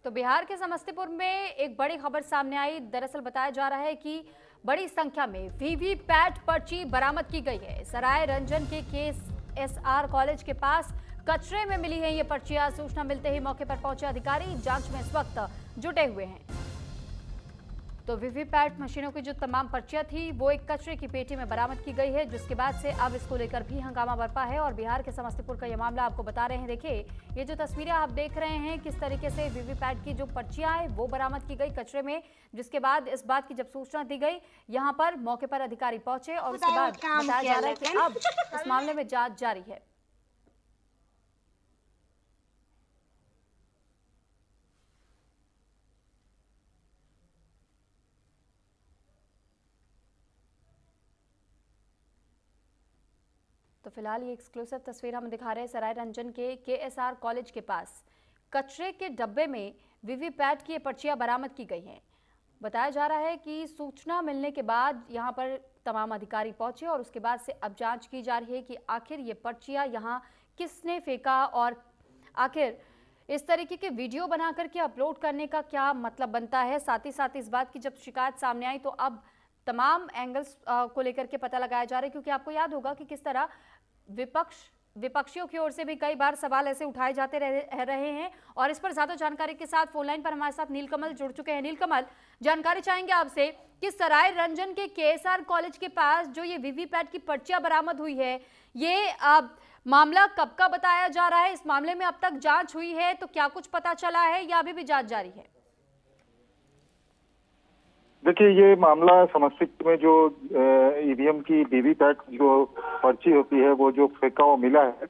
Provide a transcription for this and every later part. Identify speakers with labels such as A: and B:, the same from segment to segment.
A: तो बिहार के समस्तीपुर में एक बड़ी खबर सामने आई। दरअसल बताया जा रहा है कि बड़ी संख्या में वीवीपैट पर्ची बरामद की गई है। सराय रंजन के KSR कॉलेज के पास कचरे में मिली है ये पर्चियां। सूचना मिलते ही मौके पर पहुंचे अधिकारी जांच में इस वक्त जुटे हुए हैं। तो वीवीपैट मशीनों की जो तमाम पर्चियां थी वो एक कचरे की पेटी में बरामद की गई है, जिसके बाद से अब इसको लेकर भी हंगामा बरपा है। और बिहार के समस्तीपुर का ये मामला आपको बता रहे हैं। देखिए ये जो तस्वीरें आप देख रहे हैं, किस तरीके से वीवीपैट की जो पर्चियां हैं वो बरामद की गई कचरे में, जिसके बाद इस बात की जब सूचना दी गई, यहाँ पर मौके पर अधिकारी पहुंचे और उसके बाद बताया जा रहा है कि अब इस मामले में जांच जारी है। तो फिलहाल ये एक्सक्लूसिव तस्वीर हम दिखा रहे हैं सराय रंजन के KSR कॉलेज के पास कचरे के डब्बे में वीवीपैट की ये पर्चियां बरामद की गई हैं। बताया जा रहा है कि सूचना मिलने के बाद यहां पर तमाम अधिकारी पहुंचे और उसके बाद से अब जांच की जा रही है कि आखिर ये पर्चियां यहां किसने फेंका और आखिर इस तरीके के वीडियो बना करके अपलोड करने का क्या मतलब बनता है। साथ ही साथ इस बात की जब शिकायत सामने आई तो अब तमाम एंगल्स को लेकर के पता लगाया जा रहा है, क्योंकि आपको याद होगा कि किस तरह विपक्षियों की ओर से भी कई बार सवाल ऐसे उठाए जाते रहे हैं। और इस पर ज्यादा जानकारी के साथ फोन लाइन पर हमारे साथ नीलकमल जुड़ चुके हैं। नीलकमल, जानकारी चाहेंगे आपसे कि सराय रंजन के KSR कॉलेज के पास जो ये वीवीपैट की पर्चियां बरामद हुई है, ये मामला कब का बताया जा रहा है? इस मामले में अब तक जांच हुई है तो क्या कुछ पता चला है या अभी भी जांच जारी है?
B: देखिए, ये मामला समस्तीपुर में जो ईवीएम की वीवीपैट जो पर्ची होती है वो जो फेंका हुआ मिला है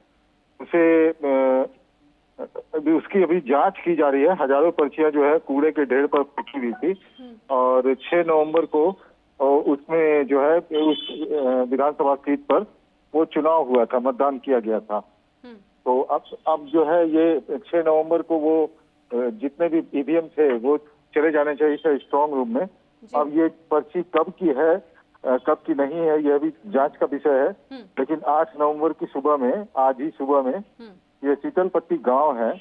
B: उसे अभी जांच की जा रही है। हजारों पर्चियां जो है कूड़े के ढेर पर फेंकी हुई थी और 6 नवंबर को उसमें जो है उस विधानसभा सीट पर वो चुनाव हुआ था, मतदान किया गया था। तो अब जो है ये 6 नवंबर को वो जितने भी ईवीएम थे वो चले जाने चाहिए स्ट्रांग रूम में। अब ये पर्ची कब की है कब की नहीं है यह भी जांच का विषय है। लेकिन 8 नवंबर की सुबह में, आज ही सुबह में, ये शीतलपट्टी गांव है,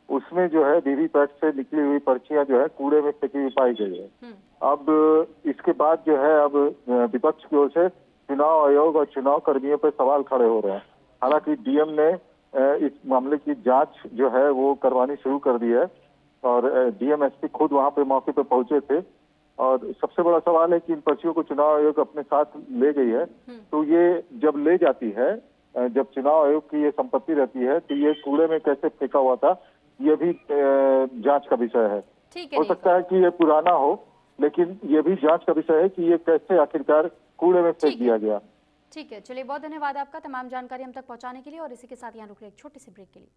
B: उसमें जो है वीवीपैट से निकली हुई पर्चियां जो है कूड़े में फेंकी हुई पाई गई है। अब इसके बाद जो है अब विपक्ष की ओर से चुनाव आयोग और चुनाव कर्मियों पर सवाल खड़े हो रहे हैं। हालांकि डीएम ने इस मामले की जांच जो है वो करवानी शुरू कर दी है और डीएम एसपी खुद वहां पे मौके पे पहुंचे थे। और सबसे बड़ा सवाल है कि इन पर्चियों को चुनाव आयोग अपने साथ ले गई है, तो ये जब ले जाती है, जब चुनाव आयोग की ये संपत्ति रहती है, तो ये कूड़े में कैसे फेंका हुआ था ये भी जांच का विषय है। हो सकता है कि ये पुराना हो, लेकिन ये भी जांच का विषय है कि ये कैसे आखिरकार कूड़े में फेंक दिया गया।
A: ठीक है, चलिए बहुत धन्यवाद आपका तमाम जानकारी हम तक पहुंचाने के लिए। और इसी के साथ यहाँ रुक रहे एक छोटे से ब्रेक के लिए।